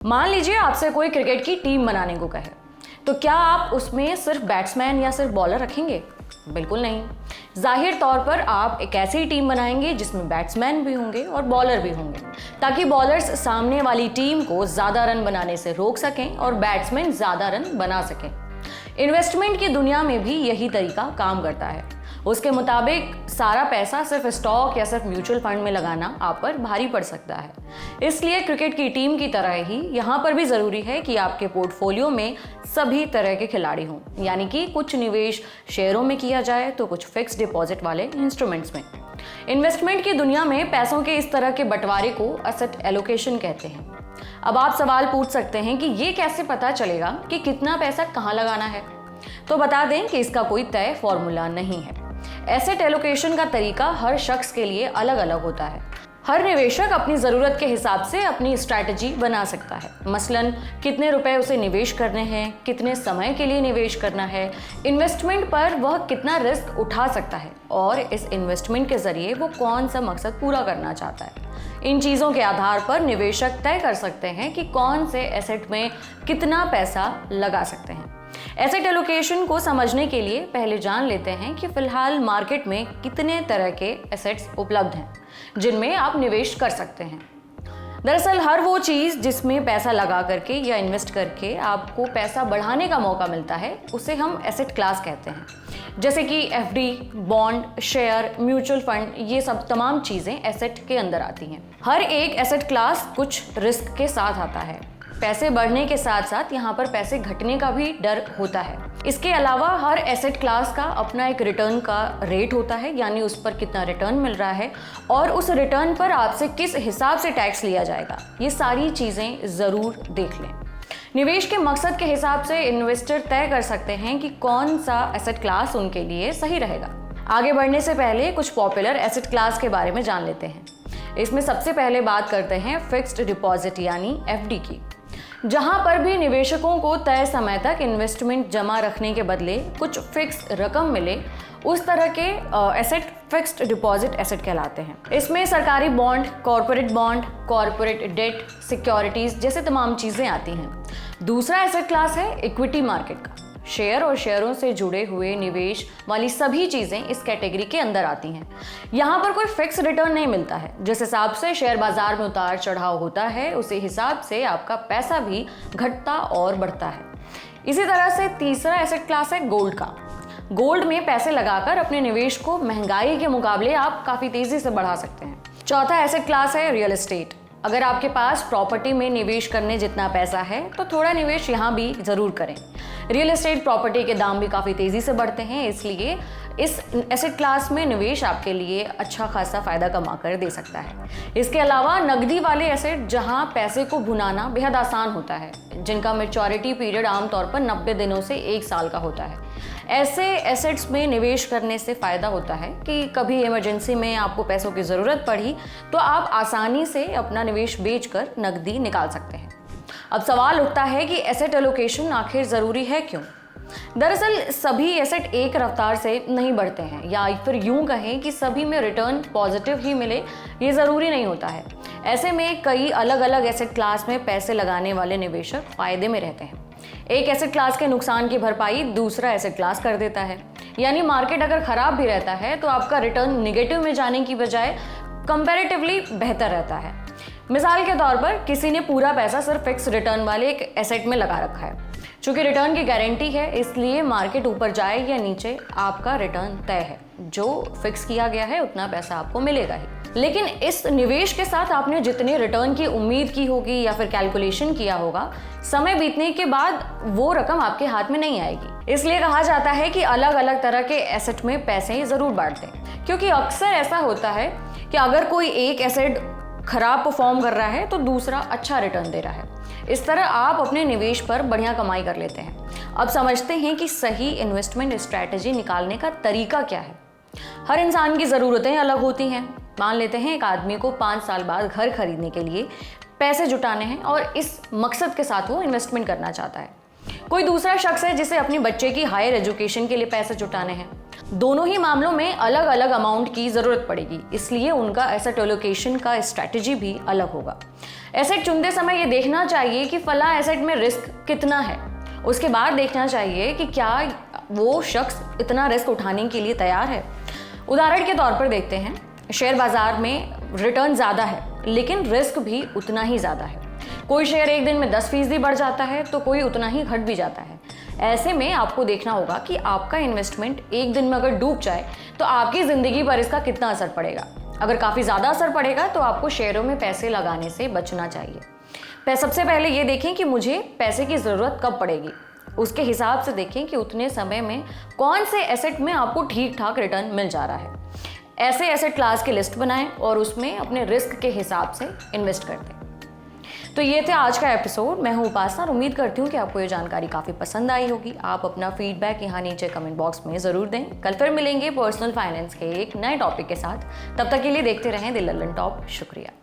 मान लीजिए आपसे कोई क्रिकेट की टीम बनाने को कहे, तो क्या आप उसमें सिर्फ बैट्समैन या सिर्फ बॉलर रखेंगे? बिल्कुल नहीं। जाहिर तौर पर आप एक ऐसी टीम बनाएंगे जिसमें बैट्समैन भी होंगे और बॉलर भी होंगे, ताकि बॉलर्स सामने वाली टीम को ज़्यादा रन बनाने से रोक सकें और बैट्समैन ज़्यादा रन बना सकें। इन्वेस्टमेंट की दुनिया में भी यही तरीका काम करता है। उसके मुताबिक सारा पैसा सिर्फ स्टॉक या सिर्फ म्यूचुअल फंड में लगाना आप पर भारी पड़ सकता है। इसलिए क्रिकेट की टीम की तरह ही यहाँ पर भी ज़रूरी है कि आपके पोर्टफोलियो में सभी तरह के खिलाड़ी हों, यानी कि कुछ निवेश शेयरों में किया जाए तो कुछ फिक्स डिपॉजिट वाले इंस्ट्रूमेंट्स में। इन्वेस्टमेंट की दुनिया में पैसों के इस तरह के बंटवारे को एसेट एलोकेशन कहते हैं। अब आप सवाल पूछ सकते हैं कि ये कैसे पता चलेगा कि कितना पैसा कहाँ लगाना है? तो बता दें कि इसका कोई तय फॉर्मूला नहीं है। एसेट एलोकेशन का तरीका हर शख्स के लिए अलग अलग होता है। हर निवेशक अपनी ज़रूरत के हिसाब से अपनी स्ट्रैटेजी बना सकता है। मसलन कितने रुपए उसे निवेश करने हैं, कितने समय के लिए निवेश करना है, इन्वेस्टमेंट पर वह कितना रिस्क उठा सकता है और इस इन्वेस्टमेंट के ज़रिए वो कौन सा मकसद पूरा करना चाहता है। इन चीज़ों के आधार पर निवेशक तय कर सकते हैं कि कौन से एसेट में कितना पैसा लगा सकते हैं। एसेट एलोकेशन को समझने के लिए पहले जान लेते हैं कि फिलहाल मार्केट में कितने तरह के एसेट्स उपलब्ध हैं जिनमें आप निवेश कर सकते हैं। दरअसल हर वो चीज़ जिसमें पैसा लगा करके या इन्वेस्ट करके आपको पैसा बढ़ाने का मौका मिलता है, उसे हम एसेट क्लास कहते हैं। जैसे कि FD, bond, share, mutual fund, ये सब तमाम चीज़ें एसेट के अंदर आती हैं। हर एक एसेट क्लास कुछ रिस्क के साथ आता है। पैसे बढ़ने के साथ साथ यहाँ पर पैसे घटने का भी डर होता है। इसके अलावा हर एसेट क्लास का अपना एक रिटर्न का रेट होता है, यानी उस पर कितना रिटर्न मिल रहा है और उस रिटर्न पर आपसे किस हिसाब से टैक्स लिया जाएगा। ये सारी चीज़ें ज़रूर देख लें। निवेश के मकसद के हिसाब से इन्वेस्टर तय कर सकते हैं कि कौन सा एसेट क्लास उनके लिए सही रहेगा। आगे बढ़ने से पहले कुछ पॉपुलर एसेट क्लास के बारे में जान लेते हैं। इसमें सबसे पहले बात करते हैं फिक्स्ड डिपॉजिट यानी एफडी की, जहां पर भी निवेशकों को तय समय तक इन्वेस्टमेंट जमा रखने के बदले कुछ फिक्स रकम मिले, उस तरह के एसेट फिक्स्ड डिपॉजिट एसेट कहलाते हैं। इसमें सरकारी बॉन्ड, कॉरपोरेट डेट, सिक्योरिटीज जैसे तमाम चीज़ें आती हैं। दूसरा एसेट क्लास है इक्विटी मार्केट का। शेयर और शेयरों से जुड़े हुए निवेश वाली सभी चीज़ें इस कैटेगरी के अंदर आती हैं। यहाँ पर कोई फिक्स रिटर्न नहीं मिलता है। जिस हिसाब से शेयर बाजार में उतार चढ़ाव होता है, उसी हिसाब से आपका पैसा भी घटता और बढ़ता है। इसी तरह से तीसरा एसेट क्लास है गोल्ड का। गोल्ड में पैसे लगाकर अपने निवेश को महंगाई के मुकाबले आप काफ़ी तेज़ी से बढ़ा सकते हैं। चौथा एसेट क्लास है रियल एस्टेट। अगर आपके पास प्रॉपर्टी में निवेश करने जितना पैसा है तो थोड़ा निवेश यहाँ भी ज़रूर करें। रियल एस्टेट प्रॉपर्टी के दाम भी काफ़ी तेज़ी से बढ़ते हैं, इसलिए इस एसेट क्लास में निवेश आपके लिए अच्छा खासा फ़ायदा कमा कर दे सकता है। इसके अलावा नकदी वाले एसेट, जहाँ पैसे को भुनाना बेहद आसान होता है, जिनका मैच्योरिटी पीरियड आमतौर पर 90 दिनों से 1 साल का होता है। ऐसे एसेट्स में निवेश करने से फ़ायदा होता है कि कभी इमरजेंसी में आपको पैसों की ज़रूरत पड़ी तो आप आसानी से अपना निवेश बेचकर नकदी निकाल सकते हैं। अब सवाल उठता है कि एसेट एलोकेशन आखिर ज़रूरी है क्यों? दरअसल सभी एसेट एक रफ्तार से नहीं बढ़ते हैं, या फिर यूं कहें कि सभी में रिटर्न पॉजिटिव ही मिले, ये ज़रूरी नहीं होता है। ऐसे में कई अलग अलग एसेट क्लास में पैसे लगाने वाले निवेशक फ़ायदे में रहते हैं। एक एसेट क्लास के नुकसान की भरपाई दूसरा एसेट क्लास कर देता है, यानी मार्केट अगर ख़राब भी रहता है तो आपका रिटर्न निगेटिव में जाने की बजाय कंपैरेटिवली बेहतर रहता है। मिसाल के तौर पर किसी ने पूरा पैसा सिर्फ फिक्स रिटर्न वाले एक एसेट में लगा रखा है। चूँकि रिटर्न की गारंटी है, इसलिए मार्केट ऊपर जाए या नीचे आपका रिटर्न तय है। जो फिक्स किया गया है उतना पैसा आपको मिलेगा ही। लेकिन इस निवेश के साथ आपने जितने रिटर्न की उम्मीद की होगी या फिर कैलकुलेशन किया होगा, समय बीतने के बाद वो रकम आपके हाथ में नहीं आएगी। इसलिए कहा जाता है कि अलग अलग तरह के एसेट में पैसे ज़रूर बांट दें, क्योंकि अक्सर ऐसा होता है कि अगर कोई एक एसेट खराब परफॉर्म कर रहा है तो दूसरा अच्छा रिटर्न दे रहा है। इस तरह आप अपने निवेश पर बढ़िया कमाई कर लेते हैं। अब समझते हैं कि सही इन्वेस्टमेंट स्ट्रैटेजी निकालने का तरीका क्या है। हर इंसान की ज़रूरतें अलग होती हैं। मान लेते हैं एक आदमी को 5 साल बाद घर खरीदने के लिए पैसे जुटाने हैं और इस मकसद के साथ वो इन्वेस्टमेंट करना चाहता है। कोई दूसरा शख्स है जिसे अपने बच्चे की हायर एजुकेशन के लिए पैसे जुटाने हैं। दोनों ही मामलों में अलग अलग अमाउंट की ज़रूरत पड़ेगी, इसलिए उनका एसेट एलोकेशन का स्ट्रैटेजी भी अलग होगा। एसेट चुनते समय ये देखना चाहिए कि फला एसेट में रिस्क कितना है। उसके बाद देखना चाहिए कि क्या वो शख्स इतना रिस्क उठाने के लिए तैयार है। उदाहरण के तौर पर देखते हैं, शेयर बाजार में रिटर्न ज़्यादा है लेकिन रिस्क भी उतना ही ज़्यादा है। कोई शेयर एक दिन में 10% बढ़ जाता है तो कोई उतना ही घट भी जाता है। ऐसे में आपको देखना होगा कि आपका इन्वेस्टमेंट एक दिन में अगर डूब जाए तो आपकी ज़िंदगी पर इसका कितना असर पड़ेगा। अगर काफ़ी ज़्यादा असर पड़ेगा तो आपको शेयरों में पैसे लगाने से बचना चाहिए। सबसे पहले ये देखें कि मुझे पैसे की ज़रूरत कब पड़ेगी, उसके हिसाब से देखें कि उतने समय में कौन से एसेट में आपको ठीक ठाक रिटर्न मिल जा रहा है। ऐसे एसेट क्लास की लिस्ट बनाएं और उसमें अपने रिस्क के हिसाब से इन्वेस्ट कर दें। तो ये थे आज का एपिसोड। मैं हूँ उपासना और उम्मीद करती हूँ कि आपको ये जानकारी काफ़ी पसंद आई होगी। आप अपना फीडबैक यहाँ नीचे कमेंट बॉक्स में ज़रूर दें। कल फिर मिलेंगे पर्सनल फाइनेंस के एक नए टॉपिक के साथ। तब तक के लिए देखते रहें द लल्लन टॉप। शुक्रिया।